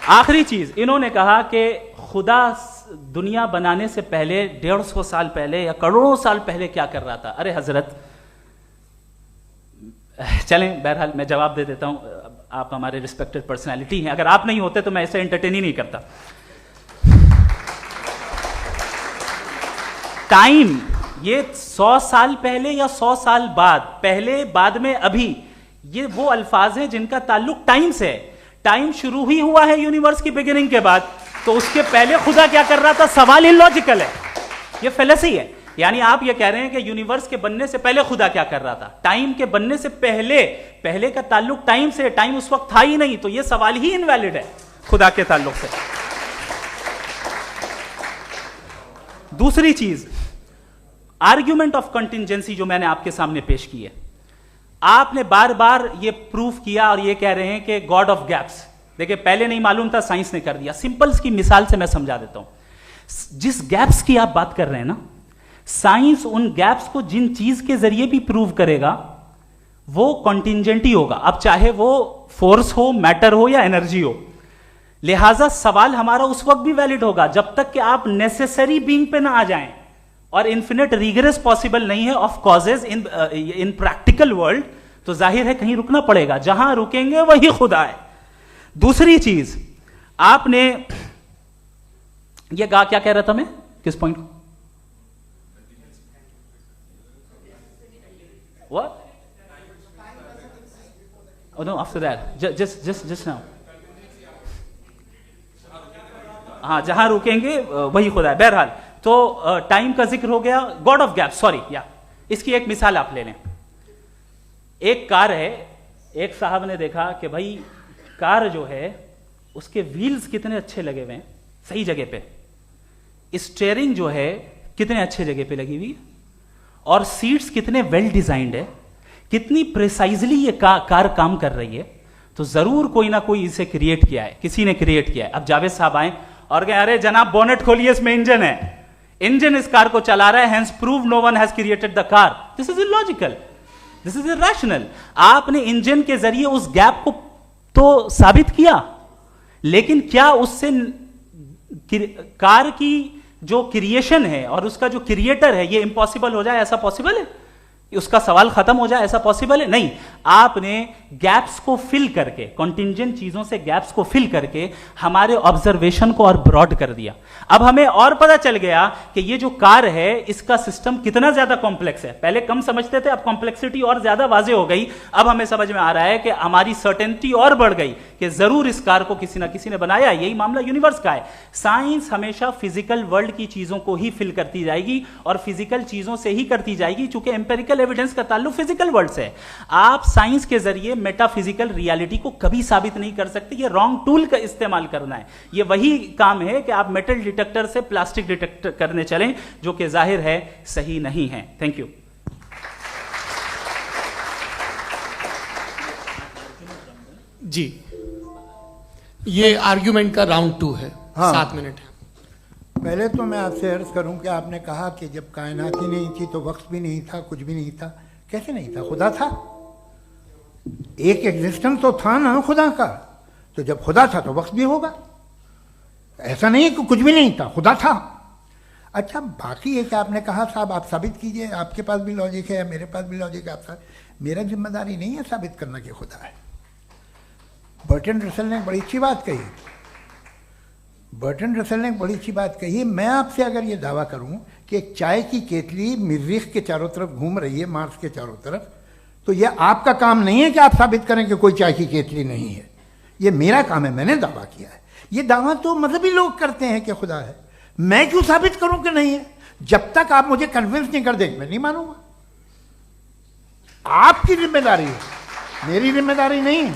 आखिरी चीज, इन्होंने कहा कि खुदा दुनिया बनाने से पहले 150 साल पहले या करोड़ों साल पहले क्या कर रहा था। अरे हजरत, चलें, बहरहाल मैं जवाब दे देता हूं, आप हमारे रिस्पेक्टेड पर्सनैलिटी हैं, अगर आप नहीं होते तो मैं ऐसे एंटरटेन ही नहीं करता। टाइम, ये 100 साल पहले या 100 साल बाद, पहले बाद में अभी, ये वो अल्फाज हैं जिनका ताल्लुक टाइम से है। टाइम शुरू ही हुआ है यूनिवर्स की बिगिनिंग के बाद, तो उसके पहले खुदा क्या कर रहा था? सवाल इलॉजिकल है, ये फेलेसी है। यानी आप ये कह रहे हैं कि यूनिवर्स के बनने से पहले खुदा क्या कर रहा था? टाइम के बनने से पहले, पहले का ताल्लुक टाइम से, टाइम उस वक्त था ही नहीं, तो ये सवाल ही इनवैलिड है खुदा के ताल्लुक से। दूसरी चीज, आर्ग्यूमेंट ऑफ कंटिंजेंसी जो मैंने आपके सामने पेश की है, आपने बार बार ये प्रूफ किया और ये कह रहे हैं कि गॉड ऑफ गैप्स। देखिए, पहले नहीं मालूम था, साइंस ने कर दिया। सिंपल्स की मिसाल से मैं समझा देता हूं। जिस गैप्स की आप बात कर रहे हैं ना, साइंस उन गैप्स को जिन चीज के जरिए भी प्रूव करेगा वो कॉन्टिंजेंट ही होगा, अब चाहे वो फोर्स हो, मैटर हो या एनर्जी हो। लिहाजा सवाल हमारा उस वक्त भी वैलिड होगा जब तक कि आप नेसेसरी बीइंग पे ना आ जाएं, और इन्फिनिट रिगरेस पॉसिबल नहीं है of causes in practical world, तो जाहिर है कहीं रुकना पड़ेगा, जहां रुकेंगे वही खुदा है। दूसरी चीज, आपने ये कहा, क्या कह रहा था मैं, किस पॉइंट को? What? Oh no, after that, just now. हाँ, जहां रुकेंगे वही खुदा है। बहरहाल, तो टाइम का जिक्र हो गया, गॉड ऑफ गैप, सॉरी, या इसकी एक मिसाल आप ले लें। एक कार है, एक साहब ने देखा कि भाई कार जो है उसके व्हील्स कितने अच्छे लगे हुए हैं, सही जगह पे, स्टीयरिंग जो है कितने अच्छे जगह पे लगी हुई है, और सीट्स कितने वेल डिजाइंड है, कितनी प्रिसाइजली ये कार काम कर रही है, तो जरूर कोई ना कोई इसे क्रिएट किया है, किसी ने क्रिएट किया है। अब जावेद साहब आए और कहे, अरे जनाब बोनेट खोलिए, इसमें इंजन है, इंजन इस कार को चला रहा है, hence prove no one has created the car. This is illogical, this is irrational. आपने इंजन के जरिए उस गैप को तो साबित किया, लेकिन क्या उससे कार की जो क्रिएशन है और उसका जो क्रिएटर है ये इम्पॉसिबल हो जाए? ऐसा पॉसिबल है? उसका सवाल खत्म हो जाए, ऐसा पॉसिबल है? नहीं। आपने गैप्स को फिल करके, कॉन्टिंजेंट चीजों से गैप्स को फिल करके हमारे ऑब्जर्वेशन को और ब्रॉड कर दिया। अब हमें और पता चल गया कि ये जो कार है इसका सिस्टम कितना ज्यादा कॉम्प्लेक्स है। पहले कम समझते थे, अब कॉम्प्लेक्सिटी और ज्यादा वाजे हो गई। अब हमें समझ में आ रहा है कि हमारी सर्टेनिटी और बढ़ गई कि जरूर इस कार को किसी ना किसी ने बनाया। यही मामला यूनिवर्स का है। साइंस हमेशा फिजिकल वर्ल्ड की चीजों को ही फिल करती जाएगी और फिजिकल चीजों से ही करती जाएगी, चूंकि एम्पेरिकल एविडेंस का ताल्लुक फिजिकल वर्ल्ड से है। आप साइंस के जरिए मेटाफिजिकल रियलिटी को कभी साबित नहीं कर सकते। ये रॉन्ग टूल का इस्तेमाल करना है। ये वही काम है कि आप मेटल डिटेक्टर से प्लास्टिक डिटेक्टर करने चलें, जो कि जाहिर है सही नहीं है। Thank you. जी, ये आर्ग्यूमेंट का राउंड 2 है। हाँ। 7 मिनट है। पहले तो मैं आपसे अर्ज करूं कि आपने कहा कि जब कायनात ही नहीं थी तो वक्त भी नहीं था, कुछ भी नहीं था। कैसे नहीं था? खुदा था, एक एग्जिस्टेंस तो था ना खुदा का। तो जब खुदा था तो वक्त भी होगा। ऐसा नहीं है कि कुछ भी नहीं था, खुदा था। अच्छा, बाकी एक आपने कहा साहब आप साबित कीजिए, आपके पास भी लॉजिक है या मेरे पास भी लॉजिक है। आप मेरा जिम्मेदारी नहीं है साबित करना कि खुदा है। बर्टन रसल ने बड़ी अच्छी बात कही। बर्टन रसल ने बड़ी अच्छी बात कही। मैं आपसे अगर ये दावा करूं कि एक चाय की केतली मरीख के चारों तरफ घूम रही है, मार्स के चारों तरफ, तो ये आपका काम नहीं है कि आप साबित करें कि कोई चाय की केतली नहीं है। ये मेरा काम है, मैंने दावा किया है। ये दावा तो मजहबी लोग करते हैं कि खुदा है। मैं क्यों साबित करूं कि नहीं है? जब तक आप मुझे कन्विंस नहीं कर देंगे मैं नहीं मानूंगा। आपकी जिम्मेदारी है, मेरी जिम्मेदारी नहीं है।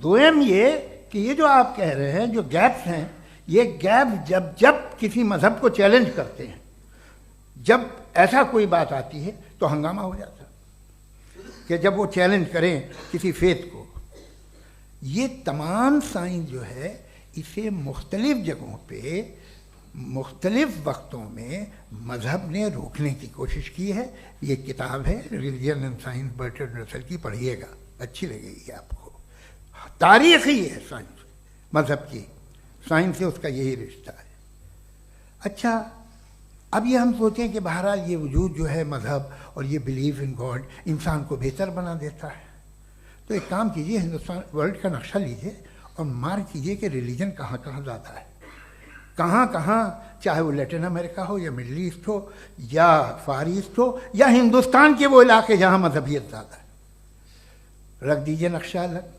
दोयम ये कि ये जो आप कह रहे हैं, जो गैप्स हैं, ये गैप जब जब किसी मजहब को चैलेंज करते हैं, जब ऐसा कोई बात आती है तो हंगामा हो जाता है कि जब वो चैलेंज करें किसी फेथ को। ये तमाम साइंस जो है इसे मुख्तलिफ जगहों पे मुख्तलिफ वक्तों में मजहब ने रोकने की कोशिश की है। ये किताब है religion and science, Burton Russell की, पढ़िएगा, अच्छी लगेगी आपको। तारीख ही है साइंस, मजहब की साइंस से उसका यही रिश्ता है। अच्छा, अब ये हम सोचें कि बहरहाल ये वजूद जो है मजहब और ये बिलीव इन गॉड इंसान को बेहतर बना देता है, तो एक काम कीजिए, हिंदुस्तान वर्ल्ड का नक्शा लीजिए और मार्क कीजिए कि रिलीजन कहाँ कहाँ ज़्यादा है, कहाँ कहाँ, चाहे वो लैटिन अमेरिका हो या मिडल ईस्ट हो या फार ईस्ट हो या हिंदुस्तान के वो इलाके जहाँ मजहबियत ज़्यादा है। रख दीजिए नक्शा अलग।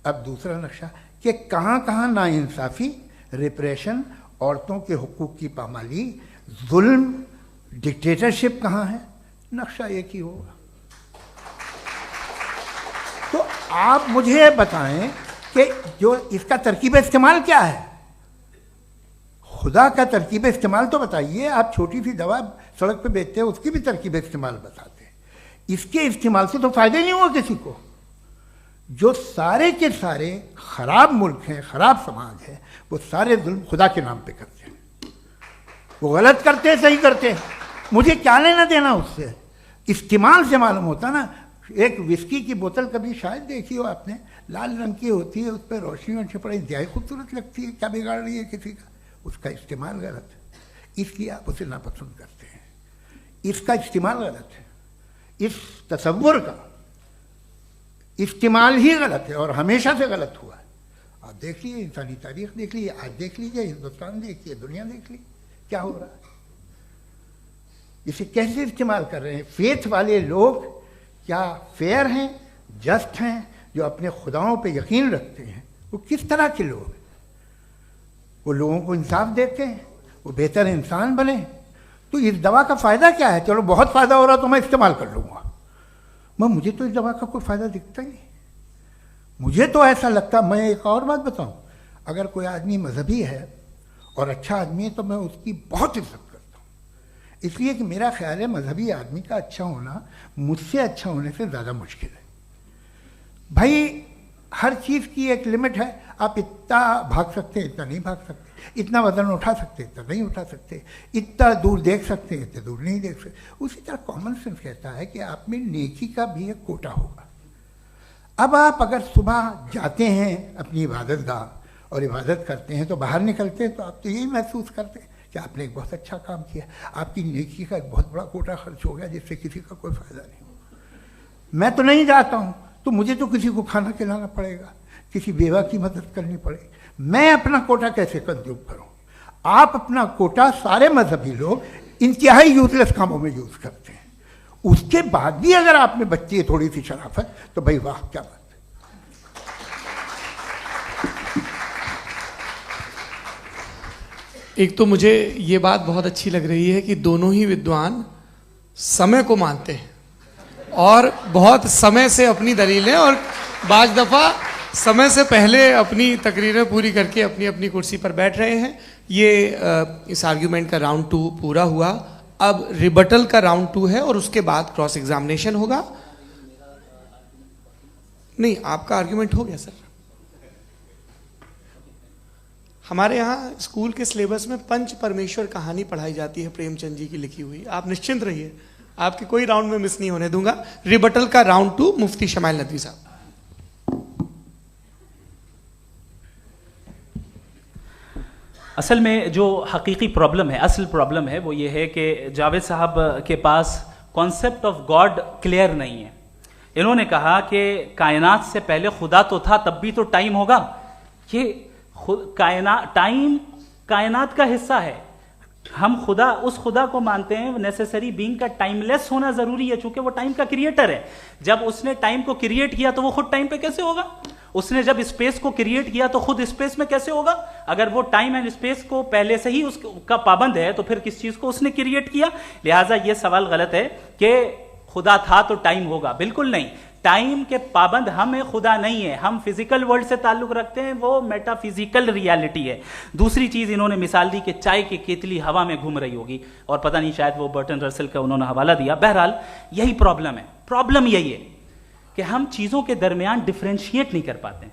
अब दूसरा नक्शा कि कहाँ कहाँ नाइंसाफ़ी, रिप्रेशन, औरतों के हुकूक की पामाली, जुल्म, डिक्टेटरशिप कहाँ है, नक्शा एक ही होगा। तो आप मुझे बताएं कि जो इसका तरकीब इस्तेमाल क्या है, खुदा का तरकीब इस्तेमाल तो बताइए। आप छोटी सी दवा सड़क पे बेचते हैं उसकी भी तरकीब इस्तेमाल बताते हैं, इसके इस्तेमाल से तो फायदे नहीं हुआ किसी को। जो सारे के सारे खराब मुल्क हैं, खराब समाज है, वो सारे जुल्म खुदा के नाम पे करते हैं। वो गलत करते हैं, सही करते हैं, मुझे क्या लेना देना उससे। इस्तेमाल से मालूम होता ना। एक विस्की की बोतल कभी शायद देखी हो आपने, लाल रंग की होती है, उस पर रोशनी और छपड़ा इंतहाई खूबसूरत लगती है, क्या बिगाड़ रही है किसी का, उसका इस्तेमाल गलत है, इसलिए आप उसे नापसंद करते हैं। इसका इस्तेमाल गलत है, इस तसव्वुर का इस्तेमाल ही गलत है और हमेशा से गलत हुआ है। आप देख लीजिए, इंसानी तारीख देख लीजिए, आज देख लीजिए, हिंदुस्तान देखिए, दुनिया देख लीजिए क्या हो रहा है। इसे कैसे इस्तेमाल कर रहे हैं फेथ वाले लोग, क्या फेयर हैं, जस्ट हैं, जो अपने खुदाओं पे यकीन रखते हैं, वो किस तरह के लोग हैं। वो लोगों को इंसाफ देते हैं, वो बेहतर इंसान बने। तो इस दवा का फ़ायदा क्या है, चलो बहुत फ़ायदा हो रहा तो मैं इस्तेमाल कर लूँगा, मैं मुझे तो इस दवा का कोई फ़ायदा दिखता ही नहीं। मुझे तो ऐसा लगता, मैं एक और बात बताऊँ, अगर कोई आदमी मजहबी है और अच्छा आदमी है तो मैं उसकी बहुत इज्जत करता हूँ, इसलिए कि मेरा ख्याल है मजहबी आदमी का अच्छा होना मुझसे अच्छा होने से ज़्यादा मुश्किल है। भाई हर चीज़ की एक लिमिट है, आप इतना भाग सकते हैं, इतना नहीं भाग सकते, इतना वजन उठा सकते, इतना नहीं उठा सकते, इतना दूर देख सकते हैं, इतना दूर नहीं देख सकते। उसी तरह कॉमन सेंस कहता है कि आप में नेकी का भी एक कोटा होगा। अब आप अगर सुबह जाते हैं अपनी इबादत गाह और इबादत करते हैं तो बाहर निकलते हैं तो आप तो यही महसूस करते हैं कि आपने एक बहुत अच्छा काम किया, आपकी नेकी का एक बहुत बड़ा कोटा खर्च हो गया जिससे किसी का कोई फ़ायदा नहीं हो। मैं तो नहीं जाता हूँ तो मुझे तो किसी को खाना खिलाना पड़ेगा, किसी बेवा की मदद करनी पड़ेगी, मैं अपना कोटा कैसे कंज्यूम करूँ। आप अपना कोटा सारे मजहबी लोग इंतहाई यूजलेस कामों में यूज़ करते हैं, उसके बाद भी अगर आप में बच्ची है थोड़ी सी शराफत तो भाई वाह क्या बात है। एक तो मुझे ये बात बहुत अच्छी लग रही है कि दोनों ही विद्वान समय को मानते हैं और बहुत समय से अपनी दलीलें और बाज़ दफ़ा समय से पहले अपनी तकरीरें पूरी करके अपनी अपनी कुर्सी पर बैठ रहे हैं। ये इस आर्ग्यूमेंट का राउंड 2 पूरा हुआ। अब रिबटल का राउंड 2 है और उसके बाद क्रॉस एग्जामिनेशन होगा। नहीं, आपका आर्ग्यूमेंट हो गया सर। हमारे यहाँ स्कूल के सिलेबस में पंच परमेश्वर कहानी पढ़ाई जाती है, प्रेमचंद जी की लिखी हुई। आप निश्चिंत रहिए, आपके कोई राउंड में मिस नहीं होने दूंगा। रिबटल का राउंड 2, मुफ्ती शमाइल नदवी साहब। असल में जो हकीकी प्रॉब्लम है, असल प्रॉब्लम है वो ये है कि जावेद साहब के पास कॉन्सेप्ट ऑफ गॉड क्लियर नहीं है। इन्होंने कहा कि कायनात से पहले खुदा तो था, तब भी तो टाइम होगा। ये टाइम कायनात का हिस्सा है। हम खुदा, उस खुदा को मानते हैं नेसेसरी बीइंग का टाइमलेस होना जरूरी है, चूंकि वो टाइम का क्रिएटर है। जब उसने टाइम को क्रिएट किया तो वो खुद टाइम पे कैसे होगा? उसने जब स्पेस को क्रिएट किया तो खुद स्पेस में कैसे होगा? अगर वो टाइम एंड स्पेस को पहले से ही उसका पाबंद है तो फिर किस चीज को उसने क्रिएट किया? लिहाजा ये सवाल गलत है कि खुदा था तो टाइम होगा, बिल्कुल नहीं। टाइम के पाबंद हम हैं, खुदा नहीं है। हम फिजिकल वर्ल्ड से ताल्लुक रखते हैं, वो मेटाफिजिकल रियलिटी है। दूसरी चीज इन्होंने मिसाल दी कि चाय की केतली हवा में घूम रही होगी, और पता नहीं शायद वो बर्टन रसल का उन्होंने हवाला दिया। बहरहाल यही प्रॉब्लम है। प्रॉब्लम यही है कि हम चीजों के दरमियान डिफरेंशिएट नहीं कर पाते।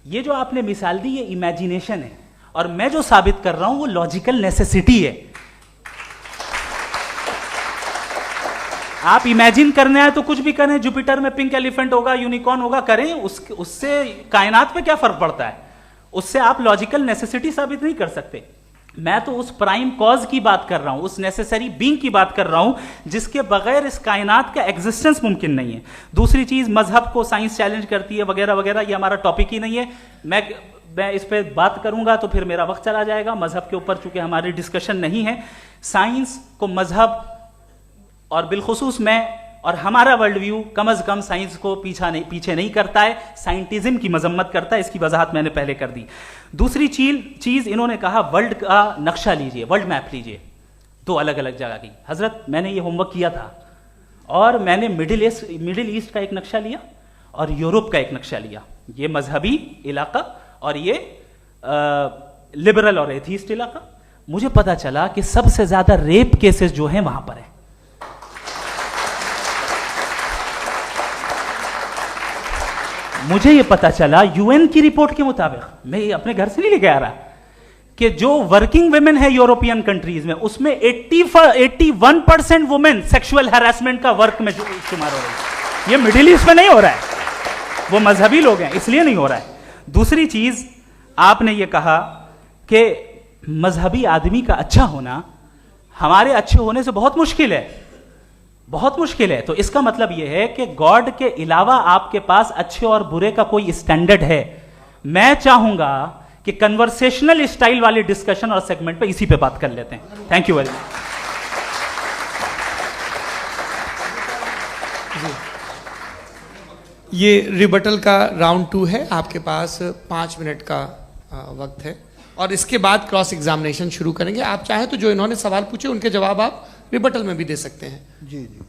ये जो आपने मिसाल दी ये इमेजिनेशन है, और मैं जो साबित कर रहा हूं वो लॉजिकल नेसेसिटी है। आप इमेजिन करने आए तो कुछ भी करें, जुपिटर में पिंक एलिफेंट होगा, यूनिकॉर्न होगा, करें, उससे कायनात पे क्या फर्क पड़ता है? उससे आप लॉजिकल नेसेसिटी साबित नहीं कर सकते। मैं तो उस प्राइम कॉज की बात कर रहा हूं, उस नेसेसरी बीइंग की बात कर रहा हूं जिसके बगैर इस कायनात का एग्जिस्टेंस मुमकिन नहीं है। दूसरी चीज, मजहब को साइंस चैलेंज करती है वगैरह वगैरह, ये हमारा टॉपिक ही नहीं है। मैं इस पे बात करूंगा तो फिर मेरा वक्त चला जाएगा। मजहब के ऊपर चूंकि हमारी डिस्कशन नहीं है, साइंस को मजहब और बिलखुसूस मैं और हमारा वर्ल्ड व्यू कम से कम साइंस को पीछे नहीं करता है, साइंटिज्म की मजम्मत करता है। इसकी वजाहत मैंने पहले कर दी। दूसरी चीज इन्होंने कहा वर्ल्ड का नक्शा लीजिए, वर्ल्ड मैप लीजिए, दो अलग अलग जगह की। हजरत, मैंने ये होमवर्क किया था और मैंने मिडिल ईस्ट का एक नक्शा लिया और यूरोप का एक नक्शा लिया, ये मजहबी इलाका और ये लिबरल और एथीस्ट इलाका। मुझे पता चला कि सबसे ज्यादा रेप केसेस जो हैं वहां पर है। मुझे ये पता चला यूएन की रिपोर्ट के मुताबिक, मैं ये अपने घर से नहीं लेके आ रहा, कि जो वर्किंग वुमेन है यूरोपियन कंट्रीज में, उसमें 81% वुमेन सेक्सुअल हैरेसमेंट का वर्क में शुमार हो रही है। ये मिडिल ईस्ट में नहीं हो रहा है, वो मजहबी लोग हैं इसलिए नहीं हो रहा है। दूसरी चीज, आपने ये कहा कि मजहबी आदमी का अच्छा होना हमारे अच्छे होने से बहुत मुश्किल है, बहुत मुश्किल है। तो इसका मतलब यह है कि गॉड के अलावा आपके पास अच्छे और बुरे का कोई स्टैंडर्ड है। मैं चाहूंगा कि कन्वर्सेशनल स्टाइल वाली डिस्कशन और सेगमेंट पे इसी पे बात कर लेते हैं। Thank you very much. ये रिबटल का राउंड 2 है, आपके पास 5 मिनट का वक्त है और इसके बाद क्रॉस एग्जामिनेशन शुरू करेंगे। आप चाहें तो जो इन्होंने सवाल पूछे उनके जवाब आप रिबटल में भी दे सकते हैं। जी जी,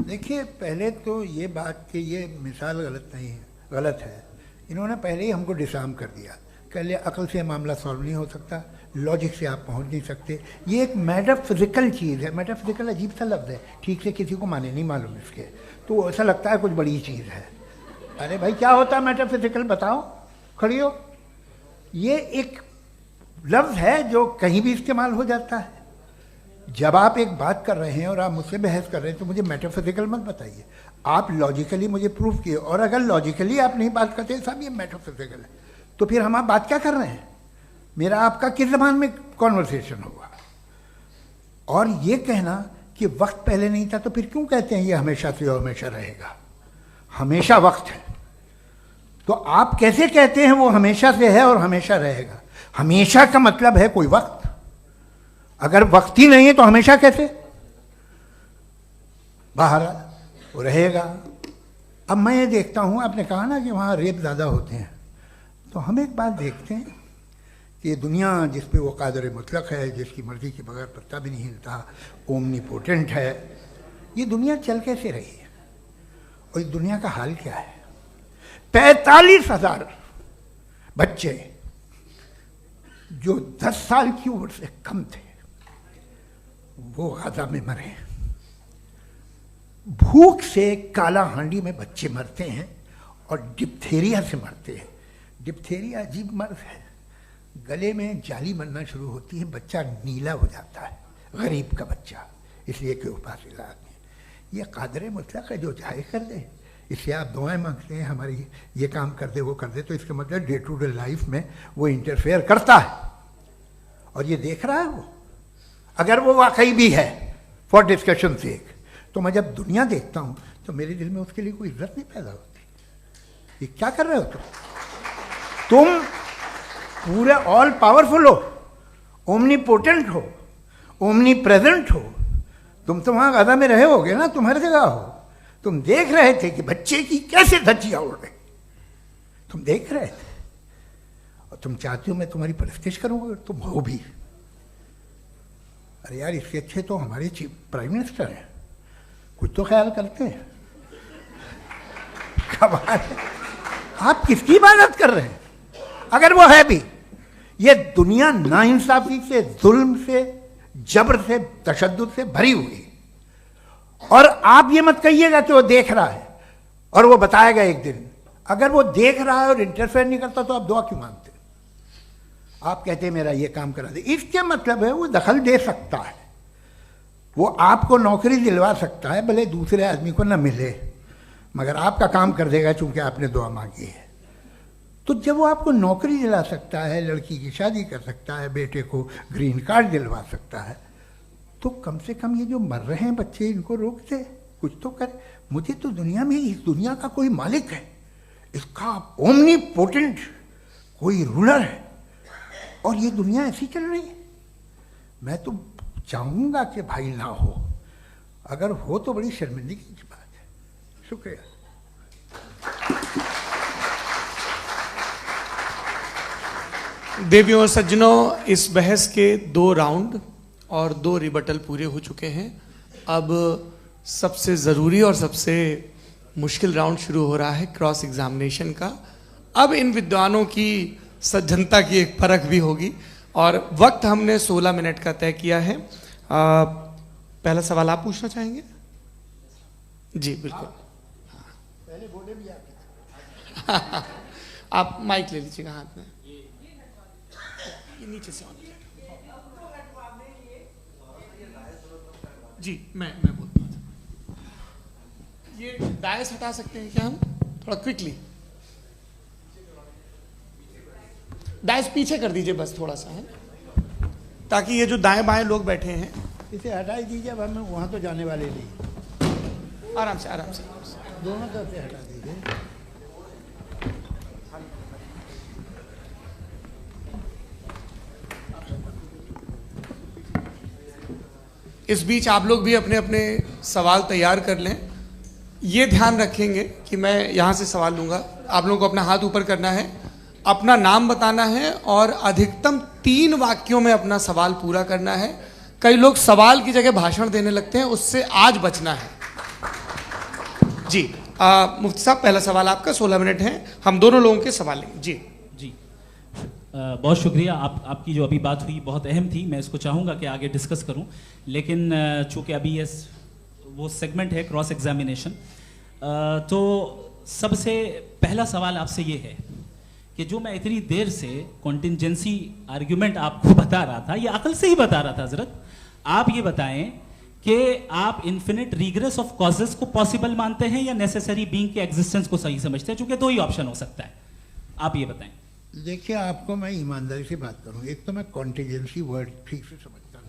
देखिए पहले तो ये बात कि ये मिसाल गलत है। इन्होंने पहले ही हमको डिसार्म कर दिया, कह लिया अकल से मामला सॉल्व नहीं हो सकता, लॉजिक से आप पहुंच नहीं सकते, ये एक मेटाफिजिकल चीज़ है। मेटाफिजिकल अजीब सा लफ्ज़ है, ठीक से किसी को माने नहीं मालूम इसके, तो ऐसा लगता है कुछ बड़ी चीज़ है। अरे भाई क्या होता है मेटाफिजिकल, बताओ, खड़ी हो। ये एक लफ्ज़ है जो कहीं भी इस्तेमाल हो जाता है। जब आप एक बात कर रहे हैं और आप मुझसे बहस कर रहे हैं तो मुझे मेटाफिजिकल मत बताइए, आप लॉजिकली मुझे प्रूफ किए। और अगर लॉजिकली आप नहीं बात करते साहब ये मेटाफिजिकल है, तो फिर हम आप बात क्या कर रहे हैं? मेरा आपका किस ज़बान में कॉन्वर्सेशन होगा? और ये कहना कि वक्त पहले नहीं था, तो फिर क्यों कहते हैं ये हमेशा से और हमेशा रहेगा? हमेशा वक्त है, तो आप कैसे कहते हैं वो हमेशा से है और हमेशा रहेगा? हमेशा का मतलब है कोई वक्त, अगर वक्त ही नहीं है तो हमेशा कैसे? बाहर वो रहेगा। अब मैं ये देखता हूँ, आपने कहा ना कि वहाँ रेप ज़्यादा होते हैं, तो हम एक बात देखते हैं कि ये दुनिया जिस पे वो कादर मुतलक है, जिसकी मर्ज़ी के बगैर पत्ता भी नहीं हिलता, ओमनीपोटेंट है, ये दुनिया चल कैसे रही है? और इस दुनिया का हाल क्या है? 45,000 बच्चे जो 10 साल की उम्र से कम थे वो गाजा में मरे। भूख से काला हांडी में बच्चे मरते हैं और डिप्थेरिया से मरते हैं। डिप्थेरिया अजीब मर्ज है, गले में जाली बनना शुरू होती है, बच्चा नीला हो जाता है, गरीब का बच्चा, इसलिए कि उपास इलाज में। ये कादर मुतलक है जो चाहे कर दे, इससे आप दुआएं मांगते हैं हमारी ये काम कर दे वो कर दे, तो इसका मतलब डे टू डे लाइफ में वो इंटरफेयर करता है और ये देख रहा है वो। अगर वो वाकई भी है फॉर डिस्कशन सेक, तो मैं जब दुनिया देखता हूं तो मेरे दिल में उसके लिए कोई इज्जत नहीं पैदा होती। ये क्या कर रहे हो तुम पूरे ऑल पावरफुल हो, ओमनीपोटेंट हो, ओमनी प्रेजेंट हो। तुम तो वहां गाजा में रहे होगे ना, तुम हर जगह हो। तुम देख रहे थे कि बच्चे की कैसे धज्जियां उड़ रही, तुम देख रहे थे और तुम चाहते हो मैं तुम्हारी परस्तिश करूंगा, तुम हो भी। अरे यार, इसके अच्छे तो हमारे चीफ प्राइम मिनिस्टर हैं, कुछ तो ख्याल करते हैं। कमाल है, आप किसकी इबादत कर रहे हैं? अगर वो है भी, ये दुनिया नाइंसाफी से, जुल्म से, जबर से, तशद्दुद से भरी हुई। और आप ये मत कहिएगा कि वो देख रहा है और वो बताएगा एक दिन। अगर वो देख रहा है और इंटरफेयर नहीं करता तो आप दुआ क्यों मांगते? आप कहते हैं मेरा ये काम करा दे, इसके मतलब है वो दखल दे सकता है। वो आपको नौकरी दिलवा सकता है, भले दूसरे आदमी को न मिले, मगर आपका काम कर देगा चूंकि आपने दुआ मांगी है। तो जब वो आपको नौकरी दिला सकता है, लड़की की शादी कर सकता है, बेटे को ग्रीन कार्ड दिलवा सकता है, तो कम से कम ये जो मर रहे हैं बच्चे, इनको रोक दे, कुछ तो करे। मुझे तो दुनिया में, इस दुनिया का कोई मालिक है, इसका ओमनीपोटेंट कोई रूलर है, और ये दुनिया ऐसी चल रही है। मैं तो चाहूँगा कि भाई ना हो, अगर हो तो बड़ी शर्मिंदगी की बात है। शुक्रिया। देवियों और सज्जनों, इस बहस के 2 राउंड और 2 रिबटल पूरे हो चुके हैं। अब सबसे ज़रूरी और सबसे मुश्किल राउंड शुरू हो रहा है, क्रॉस एग्जामिनेशन का। अब इन विद्वानों की सज्जनता की एक परख भी होगी, और वक्त हमने 16 मिनट का तय किया है। पहला सवाल आप पूछना चाहेंगे? जी बिल्कुल। पहले बोले भी आपके आप माइक ले लीजिएगा हाथ में, ये नीचे से ऑन जी। मैं बोलता हूँ, ये डायस हटा सकते हैं क्या हम थोड़ा क्विकली? डायस पीछे कर दीजिए बस थोड़ा सा, है, ताकि ये जो दाएं बाएं लोग बैठे हैं, इसे हटा दीजिए। अब हम वहाँ तो जाने वाले नहीं, आराम से आराम से, आराम से। दोनों तरफ से हटा दीजिए। इस बीच आप लोग भी अपने अपने सवाल तैयार कर लें। ये ध्यान रखेंगे कि मैं यहाँ से सवाल लूँगा, आप लोगों को अपना हाथ ऊपर करना है, अपना नाम बताना है, और अधिकतम 3 वाक्यों में अपना सवाल पूरा करना है। कई लोग सवाल की जगह भाषण देने लगते हैं, उससे आज बचना है। जी मुफ्ती साहब, पहला सवाल आपका, 16 मिनट हैं, हम दोनों लोगों के सवाल लेंगे। जी जी, बहुत शुक्रिया। आपकी जो अभी बात हुई बहुत अहम थी, मैं इसको चाहूँगा कि आगे डिस्कस करूँ, लेकिन चूँकि अभी ये वो सेगमेंट है क्रॉस एग्जामिनेशन, तो सबसे पहला सवाल आपसे ये है कि जो मैं इतनी देर से कॉन्टिंजेंसी आर्ग्यूमेंट आपको बता रहा था, ये अकल से ही बता रहा था हजरत, आप ये बताएं कि आप इन्फिनिट रिग्रेस ऑफ कॉजेस को पॉसिबल मानते हैं या नेसेसरी बीइंग के एग्जिस्टेंस को सही समझते हैं? चूंकि 2 ही ऑप्शन हो सकता है, आप ये बताएं। देखिए, आपको मैं ईमानदारी से बात करूं, एक तो मैं कॉन्टिजेंसी वर्ड ठीक से समझता हूँ,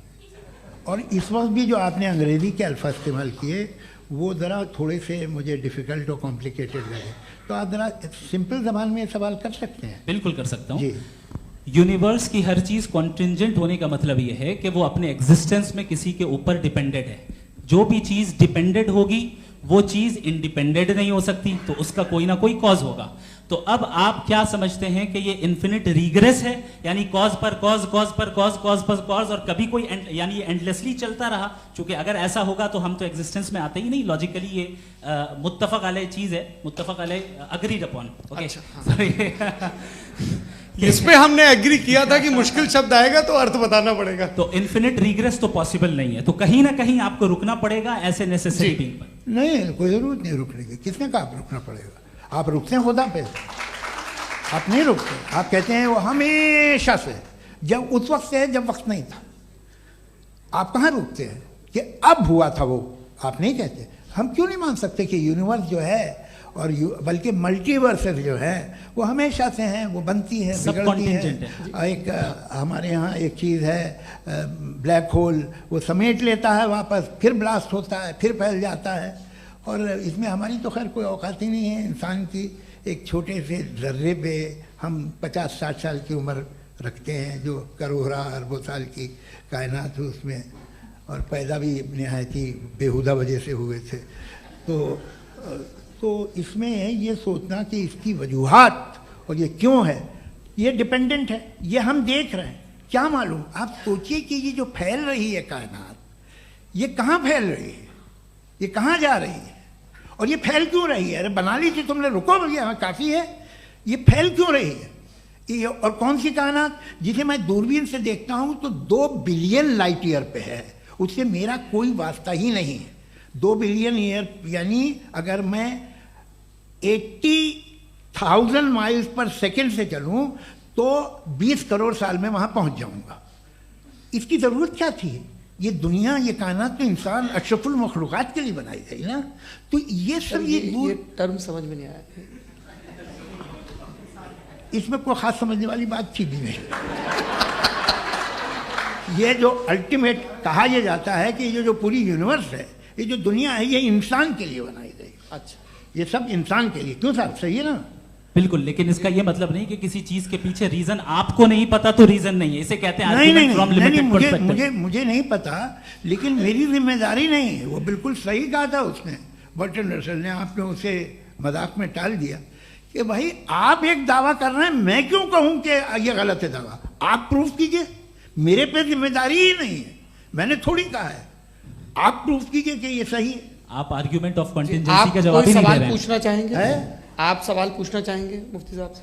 और इस वक्त भी जो आपने अंग्रेजी के अल्फाज इस्तेमाल किए वो ज़रा थोड़े से मुझे डिफ़िकल्ट और कॉम्प्लिकेटेड लगे, तो आप ज़रा सिंपल ज़बान में सवाल कर सकते हैं? बिल्कुल कर सकता हूँ जी। यूनिवर्स की हर चीज कॉन्टिंजेंट होने का मतलब यह है कि वो अपने एग्जिस्टेंस में किसी के ऊपर डिपेंडेड है। जो भी चीज डिपेंडेड होगी वो चीज इंडिपेंडेंट नहीं हो सकती, तो उसका कोई ना कोई कॉज होगा। तो अब आप क्या समझते हैं कि ये इन्फिनिट रिग्रेस है, यानी कॉज पर कॉज, कॉज पर कॉज, कॉज पर कॉज, और कभी कोई यानी ये एंडलेसली चलता रहा? क्योंकि अगर ऐसा होगा तो हम तो एग्जिस्टेंस में आते ही नहीं। लॉजिकली ये मुत्तफक अलैह चीज है, मुत्तफक अलैह, अग्रीड अपॉन। इस पे हमने एग्री किया था कि मुश्किल शब्द आएगा तो अर्थ बताना पड़ेगा। तो इन्फिनिट रिग्रेस तो पॉसिबल नहीं है, तो कहीं ना कहीं आपको रुकना पड़ेगा ऐसे नेसेसरी बीइंग पर। नहीं, कोई जरूरत नहीं रुकने की। किसने कहा आप रुकना पड़ेगा? आप रुकते हैं खुदा पे, आप नहीं रुकते। आप कहते हैं वो हमेशा से, जब उस वक्त से जब वक्त नहीं था। आप कहाँ रुकते हैं कि अब हुआ था वो? आप नहीं कहते। हम क्यों नहीं मान सकते कि यूनिवर्स जो है और बल्कि मल्टीवर्सेस जो है वो हमेशा से हैं, वो बनती है, बिगड़ती है। एक हमारे यहाँ एक चीज़ है ब्लैक होल, वो समेट लेता है वापस, फिर ब्लास्ट होता है, फिर फैल जाता है। और इसमें हमारी तो खैर कोई औकात ही नहीं है इंसान की। एक छोटे से ज़र्रे पे हम 50-60 साल की उम्र रखते हैं, जो करोड़ों अरबों साल की कायनात है उसमें, और पैदा भी नहायत ही बेहुदा वजह से हुए थे। तो इसमें ये सोचना कि इसकी वजूहात और ये क्यों है, ये डिपेंडेंट है, ये हम देख रहे हैं, क्या मालूम। आप सोचिए कि ये जो फैल रही है कायनात, ये कहाँ फैल रही है, ये कहाँ जा रही है, और ये फैल क्यों रही है? अरे बना ली थी तुमने, रुको भैया, काफ़ी है। ये फैल क्यों रही है? ये और कौन सी कायनात जिसे मैं दूरबीन से देखता हूँ तो 2 बिलियन लाइट ईयर पे है, उससे मेरा कोई वास्ता ही नहीं है। 2 बिलियन ईयर यानी अगर मैं 80,000 माइल्स पर सेकेंड से चलूं तो 20 करोड़ साल में वहां पहुंच जाऊंगा। इसकी ज़रूरत क्या थी? ये दुनिया, ये कायनात, तो इंसान अशरफुल मखलूक़ात के लिए बनाई गई ना। तो ये सब ये टर्म समझ में नहीं आया, इसमें कोई खास समझने वाली बात थी भी नहीं। ये जो अल्टीमेट कहा यह जाता है कि ये जो पूरी यूनिवर्स है, ये जो दुनिया है, ये इंसान के लिए बनाई गई। अच्छा, ये सब इंसान के लिए। क्यों साहब, सही है ना? बिल्कुल, लेकिन इसका ये मतलब नहीं कि किसी चीज के पीछे रीजन आपको नहीं पता तो रीजन नहीं है, इसे कहते हैं नहीं, from limited perspective। मुझे नहीं पता, लेकिन मेरी जिम्मेदारी नहीं है। वो बिल्कुल सही कहा था उसने, बर्टन रसल ने। आपने उसे मजाक में टाल दिया कि भाई आप एक दावा कर रहे हैं, मैं क्यों कहूं कि ये गलत है दावा? आप प्रूफ कीजिए, मेरे पे जिम्मेदारी ही नहीं है, मैंने थोड़ी कहा है। आप प्रूफ कीजिए कि ये सही है। आप आर्ग्यूमेंट ऑफ कंटिंजेंसी आप का जवाब कोई ही नहीं दे सवाल रहे हैं। पूछना चाहेंगे? है? आप सवाल पूछना चाहेंगे मुफ्ती साहब से?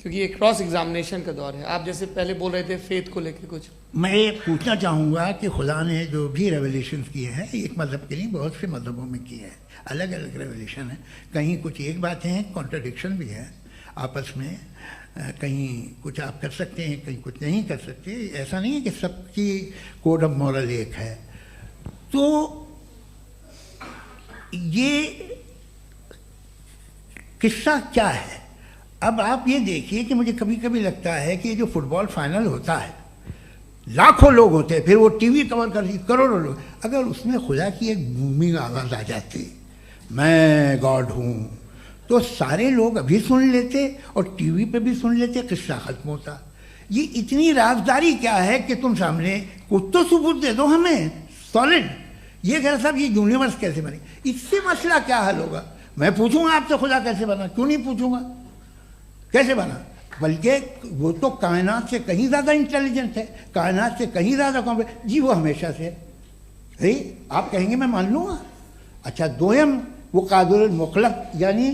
क्योंकि ये क्रॉस एग्जामिनेशन का दौर है। आप जैसे पहले बोल रहे थे फेथ को लेकर कुछ, मैं ये पूछना चाहूँगा कि खुदा ने जो भी रेवलेशन किए हैं, एक मज़हब के लिए बहुत से मज़हबों में किए हैं, अलग अलग रेवलेशन है। कहीं कुछ एक बातें हैं, कॉन्ट्रडिक्शन भी है आपस में, कहीं कुछ आप कर सकते हैं, कहीं कुछ नहीं कर सकते। ऐसा नहीं है कि सबकी कोड ऑफ मॉरल एक है। तो ये किस्सा क्या है? अब आप ये देखिए कि मुझे कभी कभी लगता है कि जो फुटबॉल फाइनल होता है, लाखों लोग होते हैं, फिर वो टीवी कवर कर, करोड़ों लोग, अगर उसमें खुदा की एक बूमिंग आवाज़ आ जाती, मैं गॉड हूँ, तो सारे लोग अभी सुन लेते और टीवी पे भी सुन लेते, किस्सा खत्म होता। ये इतनी राजदारी क्या है कि तुम सामने कुछ तो सबूत दे दो हमें सॉलिड। ये कह साहब ये यूनिवर्स कैसे बनी, इससे मसला क्या हल होगा? मैं पूछूंगा आपसे खुदा कैसे बना? क्यों नहीं पूछूंगा कैसे बना? बल्कि वो तो कायनात से कहीं ज़्यादा इंटेलिजेंट है, कायनात से कहीं ज़्यादा कॉम्प्लेक्स। जी वो हमेशा से है, आप कहेंगे मैं मान लूँगा। अच्छा, दोयम वो कादिर मुखलक, यानी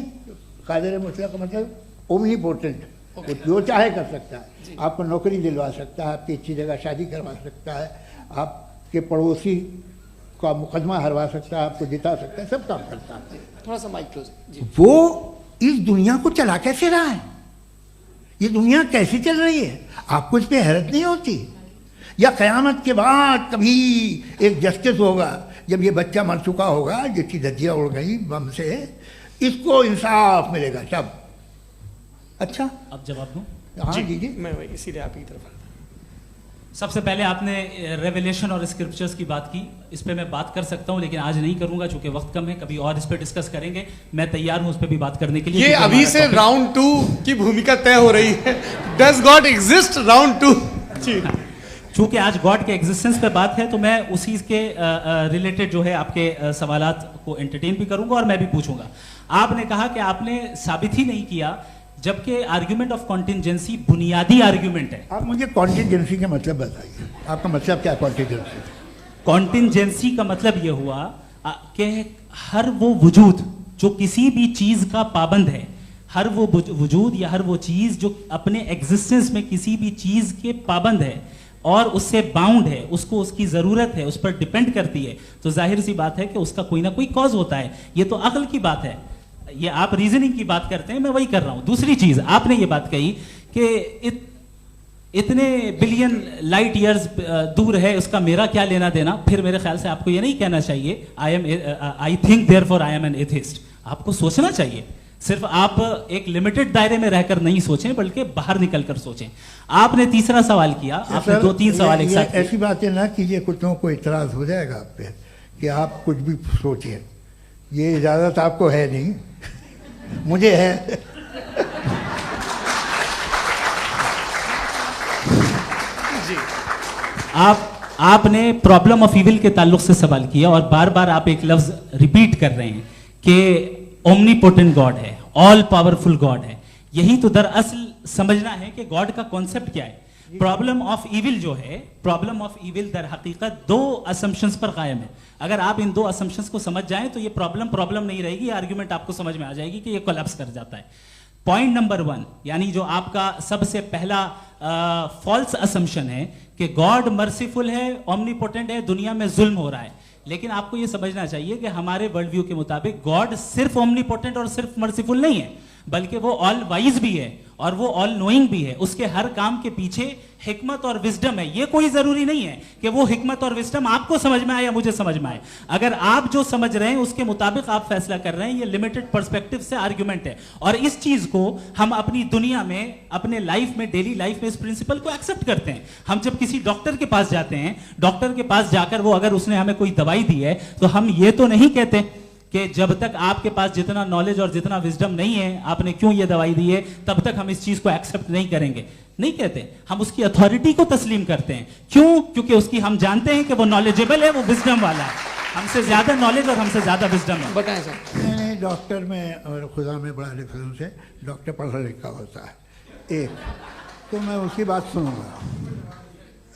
कादिर मुखलक का मतलब ओमनीपोटेंट, वो जो चाहे कर सकता है। आपको नौकरी दिलवा सकता है, आपकी अच्छी जगह शादी करवा सकता है, आपके पड़ोसी का मुकदमा हरवा सकता है, आपको जिता सकता है, सब काम करता है। थोड़ा सा माइक क्लोज जी। वो इस दुनिया को चला कैसे रहा है? ये दुनिया कैसे चल रही है? आपको इस पर हैरत नहीं होती? या क़यामत के बाद कभी एक जस्टिस होगा, जब ये बच्चा मर चुका होगा, जिसकी धज्जियाँ उड़ गई बम से, इसको इंसाफ मिलेगा तब? अच्छा, अब जवाब दूं? हाँ जी जी। मैं वही इसीलिए आप की तरफ। सबसे पहले आपने रेवलेशन और स्क्रिप्चर्स की बात की, इस पे मैं बात कर सकता हूं, लेकिन आज नहीं करूंगा चूंकि वक्त कम है। कभी और इस पे डिस्कस करेंगे, मैं तैयार हूं उस पे भी बात करने के लिए। ये क्योंकि अभी हमारा से topic- राउंड 2 की भूमिका तय हो रही है। डज गॉड एग्जिस्ट राउंड 2 जी। चूंकि आज गॉड के एग्जिस्टेंस पे बात है, तो मैं उसी के रिलेटेड जो है आपके सवालात को एंटरटेन भी करूंगा और मैं भी पूछूंगा। आपने कहा कि आपने साबित ही नहीं किया, जबकि आर्ग्यूमेंट ऑफ कॉन्टिंजेंसी बुनियादी आर्ग्यूमेंट है। आप मुझे कॉन्टिजेंसी का मतलब बताइए, आपका मतलब क्या कॉन्टिजेंसी? कॉन्टिंजेंसी का मतलब यह हुआ कि हर वो वजूद जो किसी भी चीज का पाबंद है, हर वो वजूद या हर वो चीज जो अपने एग्जिस्टेंस में किसी भी चीज के पाबंद है और उससे बाउंड है, उसको उसकी जरूरत है, उस पर डिपेंड करती है, तो जाहिर सी बात है कि उसका कोई ना कोई कॉज होता है। ये तो अक्ल की बात है। ये आप रीजनिंग की बात करते हैं, मैं वही कर रहा हूं। दूसरी चीज, आपने ये बात कही कि इतने बिलियन लाइट ईयर्स दूर है, उसका मेरा क्या लेना देना। फिर मेरे ख्याल से आपको ये नहीं कहना चाहिए I think therefore I am an atheist. आपको सोचना चाहिए, सिर्फ आप एक लिमिटेड दायरे में रहकर नहीं सोचें, बल्कि बाहर निकलकर सोचें। आपने तीसरा सवाल किया, आपने 2-3 सवाल एक साथ किए। ऐसी बातें ना कीजिए, कुछ लोगों को इतराज हो जाएगा आप पे कि आप कुछ भी सोचिए। ये इजाजत आपको है नहीं, मुझे है। जी। आपने प्रॉब्लम ऑफ इविल के ताल्लुक से सवाल किया और बार बार आप एक लफ्ज रिपीट कर रहे हैं कि ओमनीपोटेंट गॉड है, ऑल पावरफुल गॉड है। यही तो दरअसल समझना है कि गॉड का कॉन्सेप्ट क्या है। प्रॉब्लम ऑफ इविल जो है, प्रॉब्लम ऑफ इविल दर हकीकत 2 असम्पशंस पर कायम है। अगर आप इन 2 असम्पशंस को समझ जाएं तो ये प्रॉब्लम नहीं रहेगी, आर्ग्यूमेंट आपको समझ में आ जाएगी कि ये कोलैप्स कर जाता है। पॉइंट नंबर 1, यानी जो आपका सबसे पहला फॉल्स असम्पशन है कि गॉड मर्सीफुल है, ओमनीपोटेंट है, दुनिया में जुल्म हो रहा है। लेकिन आपको यह समझना चाहिए कि हमारे वर्ल्ड व्यू के मुताबिक गॉड सिर्फ ओमनीपोटेंट और सिर्फ मर्सीफुल नहीं है, बल्कि वो ऑल वाइज भी है और वो ऑल नोइंग भी है, उसके हर काम के पीछे हिकमत और विजडम है। ये कोई जरूरी नहीं है कि वो हिकमत और विजडम आपको समझ में आए या मुझे समझ में आए। अगर आप जो समझ रहे हैं उसके मुताबिक आप फैसला कर रहे हैं, ये लिमिटेड पर्सपेक्टिव से आर्ग्यूमेंट है। और इस चीज को हम अपनी दुनिया में, अपने लाइफ में, डेली लाइफ में इस प्रिंसिपल को एक्सेप्ट करते हैं। हम जब किसी डॉक्टर के पास जाते हैं, डॉक्टर के पास जाकर वो अगर उसने हमें कोई दवाई दी है तो हम ये तो नहीं कहते कि जब तक आपके पास जितना नॉलेज और जितना विजडम नहीं है, आपने क्यों ये दवाई दी है, तब तक हम इस चीज को एक्सेप्ट नहीं करेंगे। नहीं कहते, हम उसकी अथॉरिटी को तस्लीम करते हैं। क्यों? क्योंकि उसकी हम जानते हैं कि वो नॉलेजेबल है, वो विजडम वाला है, हमसे ज्यादा नॉलेज और हमसे ज्यादा विजडम है। बताएं सर। नहीं, डॉक्टर में और खुदा में बड़ा डिफरेंस है। डॉक्टर पढ़ा लिखा होता है, एक तो मैं उसकी बात सुनूंगा।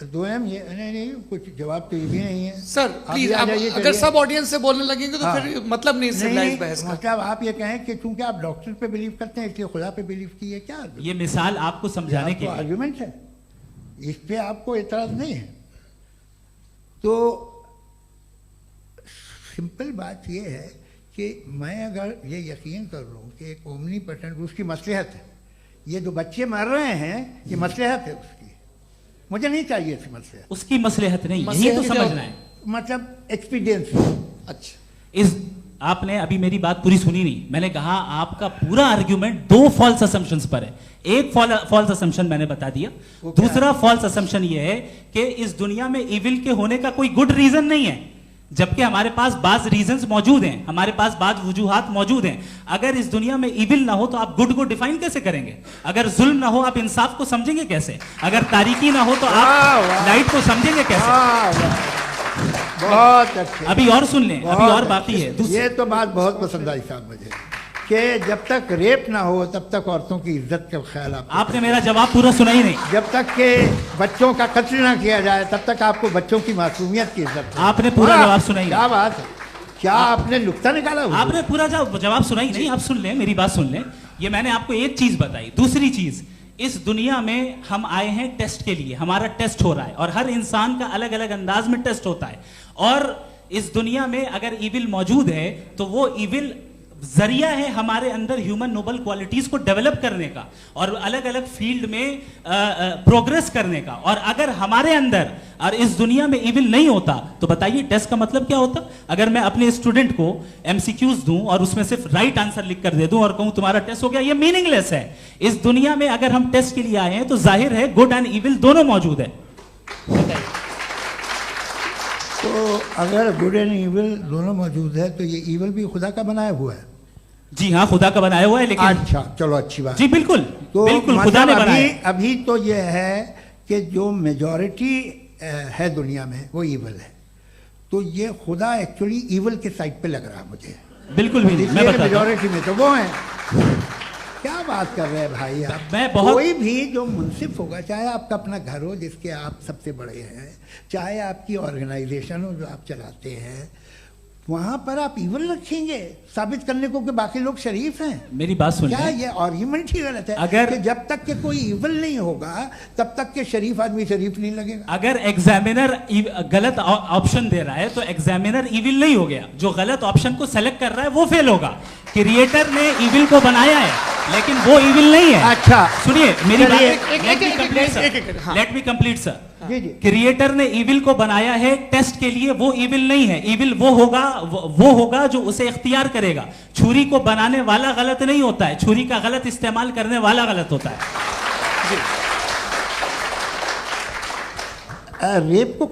दोयम ये नहीं, कुछ जवाब तो ये भी नहीं है सर। प्लीज, आप अगर सब ऑडियंस से बोलने लगेंगे तो फिर मतलब नहीं सिविलाइज्ड बहस का। मतलब आप ये कहें कि चूंकि आप डॉक्टर पे बिलीव करते हैं इसलिए खुदा पे बिलीव किए, क्या ये मिसाल आपको समझाने के लिए आर्गुमेंट है, इस पे आपको एतराज नहीं है। तो सिंपल बात ये है कि मैं अगर ये यकीन कर लूँ कि एक ओमनीपोटेंट, उसकी मसलहत है, ये जो बच्चे मर रहे हैं ये मसलहत है उसकी, मुझे नहीं चाहिए थी मसलहत। उसकी मसलहत नहीं, यही तो समझना है, मतलब एक्सपीरियंस। अच्छा, इस आपने अभी मेरी बात पूरी सुनी नहीं। मैंने कहा आपका पूरा आर्ग्यूमेंट दो फॉल्स असम्पशंस पर है। एक फॉल्स असम्पशन मैंने बता दिया, दूसरा फॉल्स असम्पशन ये है कि इस दुनिया में इविल के होने का कोई गुड रीजन नहीं है, जबकि हमारे पास बाज रीजंस मौजूद हैं, हमारे पास बाज वजूहात मौजूद हैं। अगर इस दुनिया में इविल ना हो तो आप गुड को डिफाइन कैसे करेंगे? अगर जुल्म ना हो आप इंसाफ को समझेंगे कैसे? अगर तारीकी ना हो तो आप लाइट को समझेंगे कैसे? बहुत अच्छे। अभी और सुन लें, अभी और बाकी है। ये तो बात बहुत पसंद आई साहब मुझे, कि जब तक रेप ना हो तब तक औरतों की इज्जत का ख्याल आपने मेरा जवाब पूरा सुना ही नहीं। जब तक के बच्चों का कत्ल ना किया जाए तब तक आपको बच्चों की मासूमियत की इज्जत। आपने पूरा जवाब सुना ही नहीं। क्या बात है, क्या आपने नुक्ता निकाला? आपने पूरा जवाब सुना ही नहीं। आप सुन लें, मेरी बात सुन लें। ये मैंने आपको एक चीज बताई। दूसरी चीज, इस दुनिया में हम आए हैं टेस्ट के लिए, हमारा टेस्ट हो रहा है और हर इंसान का अलग अलग अंदाज में टेस्ट होता है। और इस दुनिया में अगर इविल मौजूद है तो वो इविल जरिया है हमारे अंदर ह्यूमन नोबल क्वालिटीज को डेवलप करने का और अलग अलग फील्ड में प्रोग्रेस करने का। और अगर हमारे अंदर और इस दुनिया में इविल नहीं होता तो बताइए टेस्ट का मतलब क्या होता? अगर मैं अपने स्टूडेंट को एमसीक्यूज दूं और उसमें सिर्फ राइट आंसर लिख कर दे दूं और कहूं तुम्हारा टेस्ट हो गया, ये मीनिंगलेस है। इस दुनिया में अगर हम टेस्ट के लिए आए हैं तो जाहिर है गुड एंड इविल दोनों मौजूद है। तो अगर गुड एंड इविल दोनों मौजूद है तो ये इविल भी खुदा का बनाया हुआ है? जी हाँ, खुदा का बनाया हुआ है। लेकिन अच्छा, चलो अच्छी बात। जी बिल्कुल, तो बिल्कुल खुदा ने बनाया। अभी तो ये है कि जो मेजॉरिटी है दुनिया में वो इविल है, तो ये खुदा एक्चुअली इविल के साइड पे लग रहा है मुझे। बिल्कुल भी नहीं, मैं बताता हूं। मेजॉरिटी में तो वो है। क्या बात कर रहे हैं भाई आप? मैं बहुत कोई भी जो मुंसिफ होगा, चाहे आपका अपना घर हो जिसके आप सबसे बड़े हैं, चाहे आपकी ऑर्गेनाइजेशन हो जो आप चलाते हैं, वहां पर आप इवल रखेंगे साबित करने को कि बाकी लोग शरीफ हैं? मेरी बात सुन क्या ये आर्ग्यूमेंट ही गलत है? अगर कि जब तक के कोई इवल नहीं होगा तब तक के शरीफ आदमी शरीफ नहीं लगेगा। अगर एग्जामिनर गलत ऑप्शन दे रहा है तो एग्जामिनर इविल नहीं हो गया, जो गलत ऑप्शन को सेलेक्ट कर रहा है वो फेल होगा। क्रिएटर ने इविल को बनाया है लेकिन वो इविल नहीं है। अच्छा सुनिए मेरी बात, हाँ। Let me complete sir. जी जी। क्रिएटर ने इविल को बनाया है टेस्ट के लिए, वो इविल नहीं है। इविल वो होगा जो उसे इख्तियार करेगा। छुरी को बनाने वाला गलत नहीं होता है, छुरी का गलत इस्तेमाल करने वाला गलत होता है। रेप को